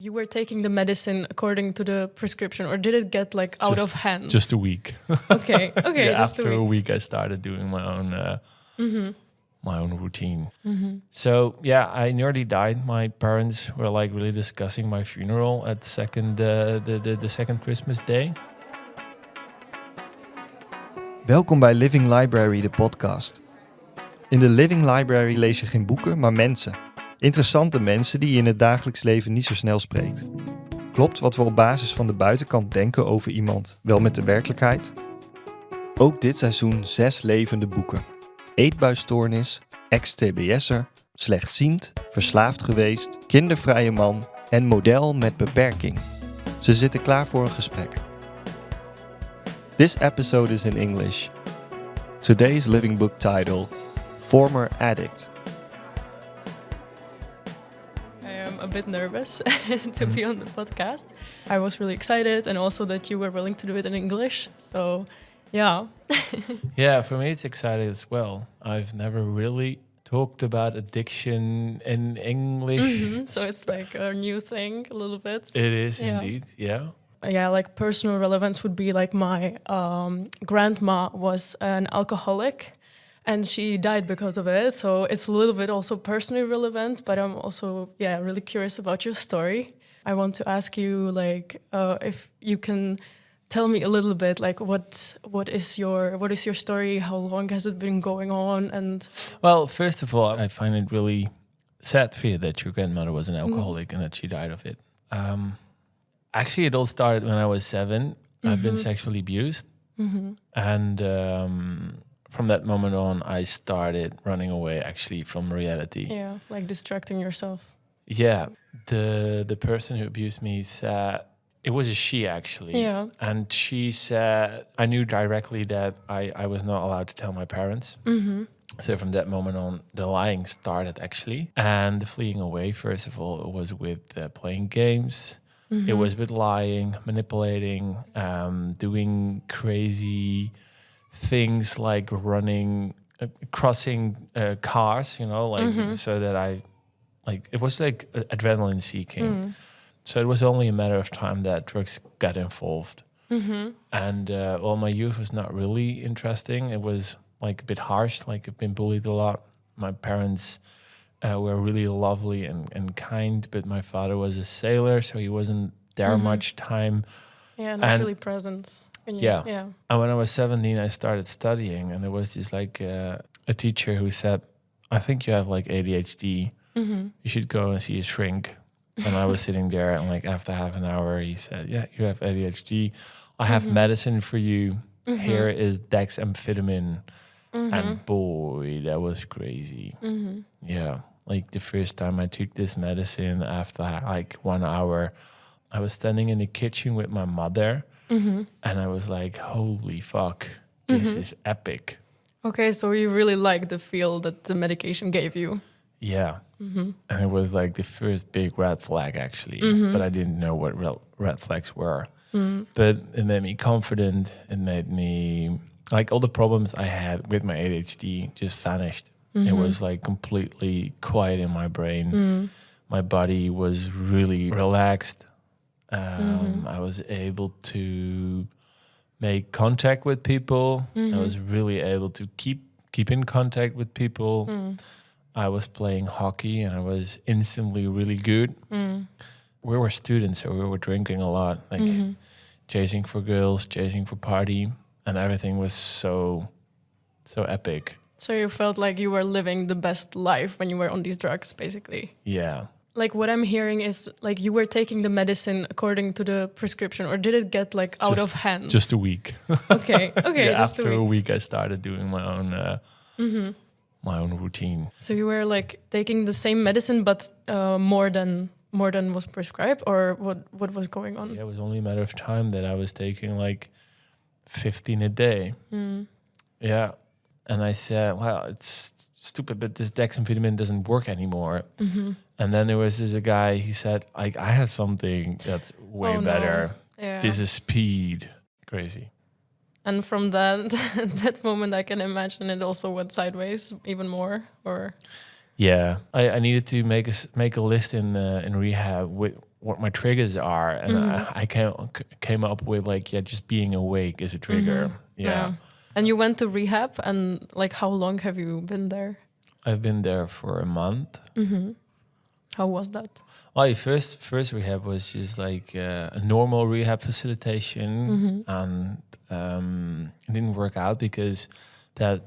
You were taking the medicine according to the prescription, or did it get like out of hand? Just a week. Okay, Yeah, just after a week. I started doing my own routine. Mm-hmm. So yeah, I nearly died. My parents were like really discussing my funeral at the second Christmas day. Welkom bij Living Library, de podcast. In de Living Library lees je geen boeken, maar mensen. Interessante mensen die je in het dagelijks leven niet zo snel spreekt. Klopt wat we op basis van de buitenkant denken over iemand wel met de werkelijkheid? Ook dit seizoen 6 levende boeken. Eetbuisstoornis, ex-TBS'er, slechtziend, verslaafd geweest, kindervrije man en model met beperking. Ze zitten klaar voor een gesprek. This episode is in English. Today's living book title, Former Addict. I am a bit nervous to be on the podcast. I was really excited, and also that you were willing to do it in English. So, yeah. Yeah, for me it's exciting as well. I've never really talked about addiction in English. Mm-hmm. So it's like a new thing, a little bit. It is indeed, yeah. Yeah, like personal relevance would be like my grandma was an alcoholic and she died because of it. So it's a little bit also personally relevant, but I'm also, really curious about your story. I want to ask you, like, if you can tell me a little bit, like, what is your story? How long has it been going on? And well, first of all, I find it really sad for you that your grandmother was an alcoholic and that she died of it. Actually, it all started when I was 7. Mm-hmm. I've been sexually abused. Mm-hmm. And from that moment on, I started running away, actually, from reality. Yeah, like distracting yourself. Yeah. The person who abused me said, it was a she, actually. Yeah. And she said, I knew directly that I was not allowed to tell my parents. Mm-hmm. So from that moment on, the lying started, actually. And the fleeing away, first of all, it was with playing games. Mm-hmm. It was with lying, manipulating, doing crazy things like running, crossing cars, so that it was like adrenaline seeking. Mm. So it was only a matter of time that drugs got involved. Mm-hmm. And my youth was not really interesting. It was like a bit harsh, like I've been bullied a lot. My parents were really lovely and kind, but my father was a sailor, so he wasn't there much time. Yeah, not really present. Yeah. And when I was 17, I started studying, and there was this a teacher who said, I think you have like ADHD. Mm-hmm. You should go and see a shrink. And I was sitting there, and like after half an hour, he said, yeah, you have ADHD. I have medicine for you. Mm-hmm. Here is dexamphetamine. Mm-hmm. And boy, that was crazy. Mm-hmm. Yeah. Like the first time I took this medicine, after like 1 hour, I was standing in the kitchen with my mother, and I was like, holy fuck, this is epic. Okay, so you really like the feel that the medication gave you. Yeah. Mm-hmm. And it was like the first big red flag, actually. But I didn't know what red flags were. Mm-hmm. But it made me confident. It made me, like, all the problems I had with my ADHD just vanished. Mm-hmm. It was like completely quiet in my brain. Mm. My body was really relaxed. I was able to make contact with people. I was really able to keep in contact with people. I was playing hockey and I was instantly really good. We were students, so we were drinking a lot, like chasing for girls, chasing for party, and everything was so epic. So you felt like you were living the best life when you were on these drugs, basically. Yeah. Like what I'm hearing is like you were taking the medicine according to the prescription, or did it get like out of hand? Just a week. Okay, yeah, just after a week. I started doing my own routine. So you were like taking the same medicine, but more than was prescribed, or what was going on? Yeah, it was only a matter of time that I was taking like 15 a day. Yeah. And I said, well, it's stupid, but this dexamphetamine doesn't work anymore. Mm-hmm. And then there was this guy, he said, I have something that's way better. No. Yeah. This is speed. Crazy. And from that moment, I can imagine it also went sideways even more, or... Yeah, I needed to make a list in rehab with what my triggers are, and I came up with like, just being awake is a trigger. Yeah. And you went to rehab, and like, how long have you been there? I've been there for a month. How was that? Well, first rehab was just like a normal rehab facilitation, and it didn't work out because that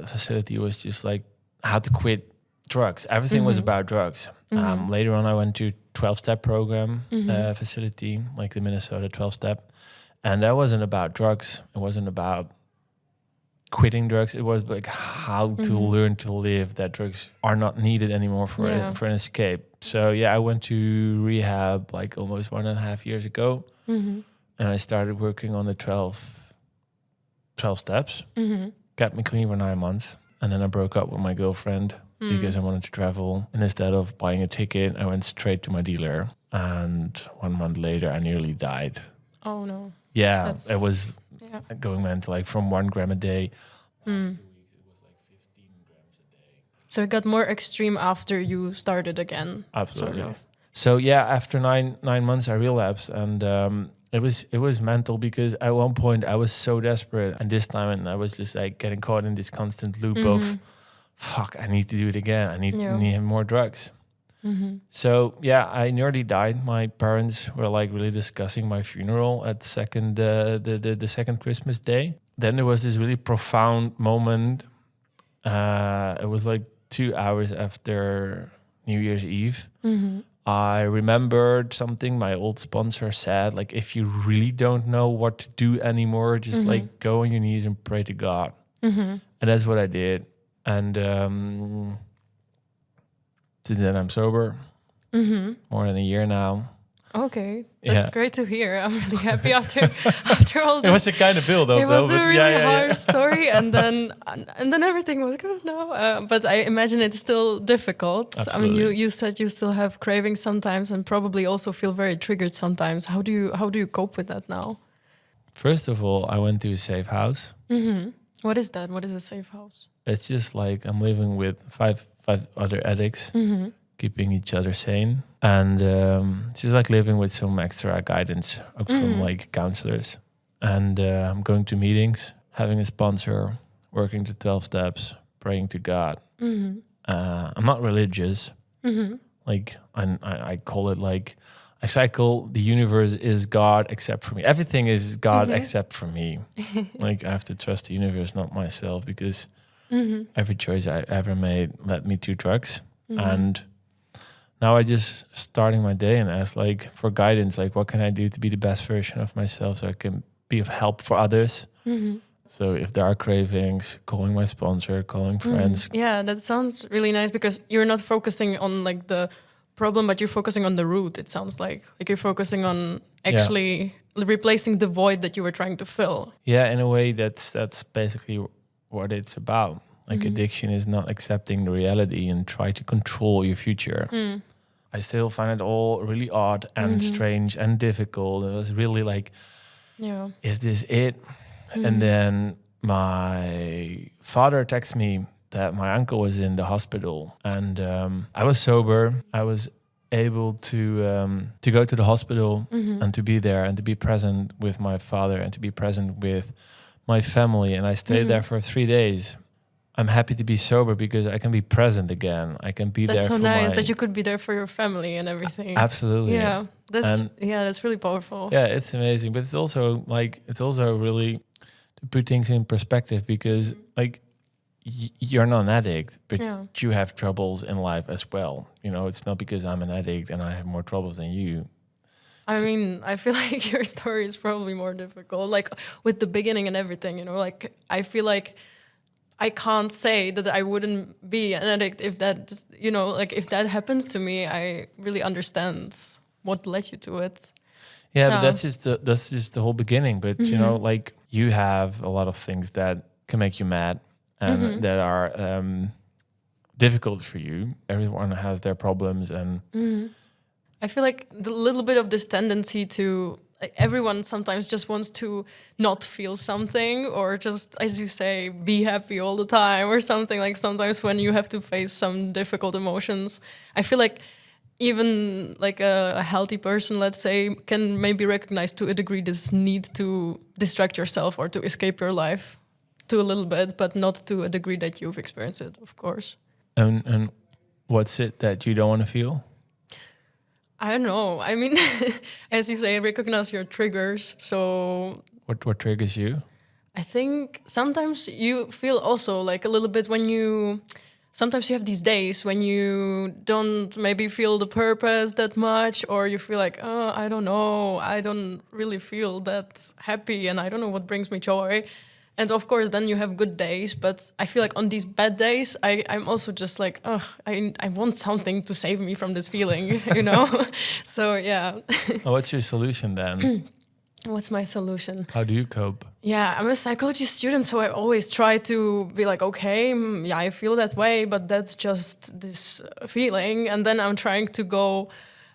facility was just like how to quit drugs. Everything was about drugs. Later on, I went to 12-step program facility, like the Minnesota 12-step, and that wasn't about drugs. It wasn't about quitting drugs. It was like how to learn to live, that drugs are not needed anymore for an escape. So I went to rehab like almost 1.5 years ago, and I started working on the 12 steps. Kept me clean for 9 months, and then I broke up with my girlfriend because I wanted to travel. And instead of buying a ticket, I went straight to my dealer, and 1 month later I nearly died. Oh no. Yeah, it was going mental, like from 1 gram a day. Last 2 weeks it was like 15 grams a day. So it got more extreme after you started again. Absolutely. Sort of. So after nine months I relapsed, and it was mental because at one point I was so desperate, and this time and I was just like getting caught in this constant loop of fuck, I need to do it again. I need more drugs. So I nearly died. My parents were like really discussing my funeral at the second Christmas day. Then there was this really profound moment. It was like 2 hours after New Year's Eve. I remembered something my old sponsor said, like, if you really don't know what to do anymore, just like go on your knees and pray to God. And that's what I did. And since then I'm sober, more than a year now. Okay, that's great to hear. I'm really happy after all this. It was a kind of build up. It was a really hard story, and then everything was good now. But I imagine it's still difficult. Absolutely. I mean, you said you still have cravings sometimes, and probably also feel very triggered sometimes. How do you cope with that now? First of all, I went to a safe house. What is that? What is a safe house? It's just like I'm living with five other addicts, keeping each other sane. And it's just like living with some extra guidance from like counselors. And I'm going to meetings, having a sponsor, working the 12 steps, praying to God. I'm not religious. Like I call it like, I cycle, the universe is God except for me. Everything is God except for me. Like I have to trust the universe, not myself, because every choice I ever made led me to drugs. And now I just starting my day and ask like for guidance, like what can I do to be the best version of myself so I can be of help for others. So if there are cravings, calling my sponsor, calling friends. Yeah, that sounds really nice because you're not focusing on like the problem, but you're focusing on the root. It sounds like you're focusing on actually replacing the void that you were trying to fill. Yeah, in a way that's basically what it's about. Like addiction is not accepting the reality and try to control your future. I still find it all really odd and strange and difficult. It was really like, is this it? And then my father texted me that my uncle was in the hospital, and I was sober. I was able to go to the hospital and to be there and to be present with my father and to be present with my family. And I stayed there for 3 days. I'm happy to be sober because I can be present again. I can be there. That's so for nice that you could be there for your family and everything. Absolutely. Yeah, that's really powerful. Yeah, it's amazing, but it's also really to put things in perspective because like you're not an addict, but you have troubles in life as well. You know, it's not because I'm an addict and I have more troubles than you. I mean, I feel like your story is probably more difficult, like with the beginning and everything. You know, like I feel like I can't say that I wouldn't be an addict if that, you know, like if that happens to me, I really understand what led you to it. Yeah, but that's just the whole beginning. But you know, like you have a lot of things that can make you mad and that are difficult for you. Everyone has their problems, and I feel like the little bit of this tendency to like everyone sometimes just wants to not feel something, or just, as you say, be happy all the time or something. Like sometimes when you have to face some difficult emotions, I feel like even like a healthy person, let's say, can maybe recognize to a degree this need to distract yourself or to escape your life to a little bit, but not to a degree that you've experienced it, of course. And what's it that you don't want to feel? I don't know. I mean, as you say, recognize your triggers. So What triggers you? I think sometimes you feel also like a little bit when you... Sometimes you have these days when you don't maybe feel the purpose that much, or you feel like, oh, I don't know, I don't really feel that happy and I don't know what brings me joy. And of course, then you have good days. But I feel like on these bad days, I'm also just like, oh, I want something to save me from this feeling, you know? So, yeah. Well, what's your solution then? What's my solution? How do you cope? Yeah, I'm a psychology student, so I always try to be like, okay, yeah, I feel that way, but that's just this feeling. And then I'm trying to go...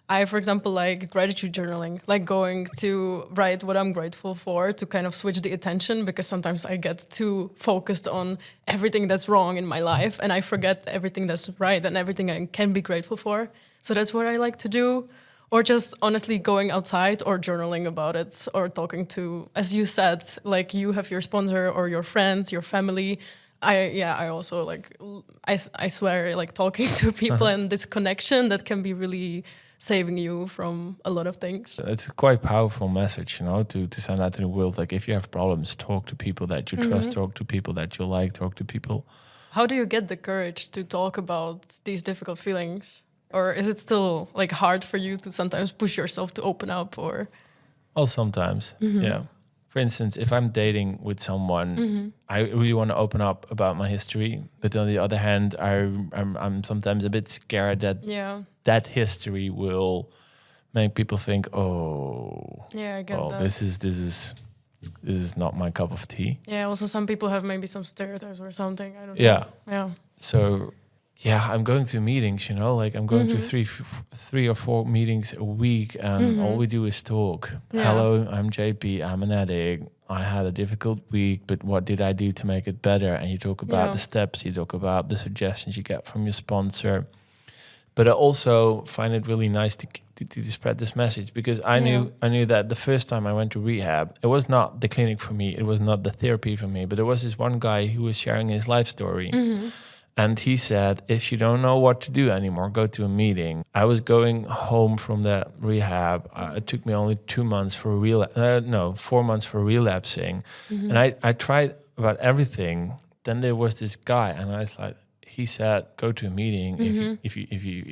I, for example, like gratitude journaling, like going to write what I'm grateful for to kind of switch the attention, because sometimes I get too focused on everything that's wrong in my life and I forget everything that's right and everything I can be grateful for. So that's what I like to do. Or just honestly going outside or journaling about it, or talking to, as you said, like you have your sponsor or your friends, your family. I also like, I swear, like talking to people and this connection that can be really saving you from a lot of things. It's a quite powerful message, you know, to send out to the world. Like, if you have problems, talk to people that you trust, talk to people that you like, talk to people. How do you get the courage to talk about these difficult feelings? Or is it still like hard for you to sometimes push yourself to open up? Or Well, sometimes, yeah. For instance, if I'm dating with someone, I really want to open up about my history. But on the other hand, I'm sometimes a bit scared that that history will make people think, oh, yeah, I get that. This is not my cup of tea. Yeah, also some people have maybe some stereotypes or something. I don't know. Yeah. So, yeah, I'm going to meetings, you know, like I'm going to three or four meetings a week, and all we do is talk. Yeah. Hello, I'm JP, I'm an addict. I had a difficult week, but what did I do to make it better? And you talk about the steps, you talk about the suggestions you get from your sponsor. But I also find it really nice to spread this message, because I knew that the first time I went to rehab, it was not the clinic for me, it was not the therapy for me, but there was this one guy who was sharing his life story. And he said, if you don't know what to do anymore, go to a meeting. I was going home from that rehab. It took me only 4 months for relapsing. And I tried about everything. Then there was this guy, and I was like, he said, go to a meeting if you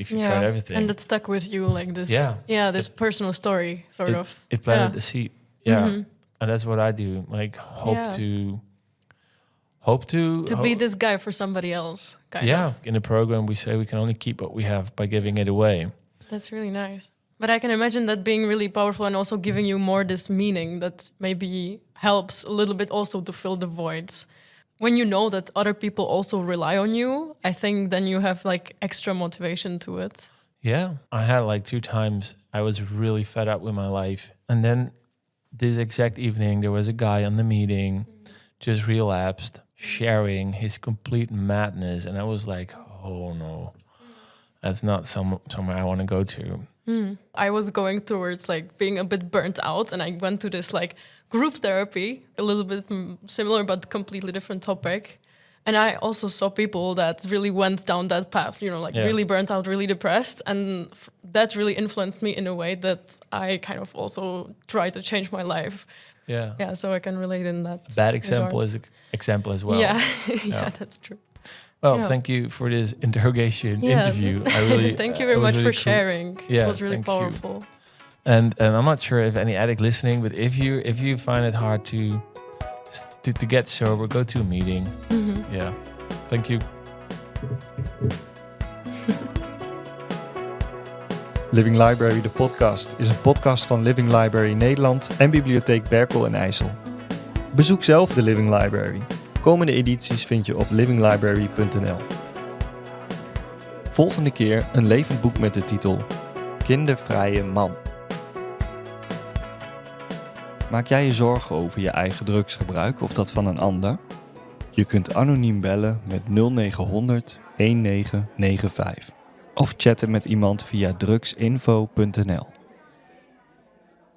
tried everything. And it stuck with you like this. This personal story, sort of. It planted the seed. Yeah. And that's what I do. Like, hope to be this guy for somebody else, kind of. In the program we say we can only keep what we have by giving it away. That's really nice. But I can imagine that being really powerful and also giving you more this meaning that maybe helps a little bit also to fill the voids. When you know that other people also rely on you, I think then you have like extra motivation to it. Yeah, I had like 2 times I was really fed up with my life. And then this exact evening, there was a guy on the meeting, just relapsed, sharing his complete madness. And I was like, oh no, that's not somewhere I want to go to. I was going towards like being a bit burnt out, and I went to this like group therapy, a little bit similar but completely different topic. And I also saw people that really went down that path, you know, like really burnt out, really depressed. And that really influenced me in a way that I kind of also try to change my life. Yeah, so I can relate in that. A bad example is an example as well. Yeah, that's true. Well, thank you for this interview. I really thank you very much really for sharing. Yeah, it was really powerful. And I'm not sure if any addict listening, but if you find it hard to get sober, go to a meeting. Yeah, thank you. Living Library, de podcast, is een podcast van Living Library Nederland en Bibliotheek Berkel en IJssel. Bezoek zelf de Living Library. Komende edities vind je op livinglibrary.nl. Volgende keer een levend boek met de titel Kindervrije man. Maak jij je zorgen over je eigen drugsgebruik of dat van een ander? Je kunt anoniem bellen met 0900 1995 of chatten met iemand via drugsinfo.nl.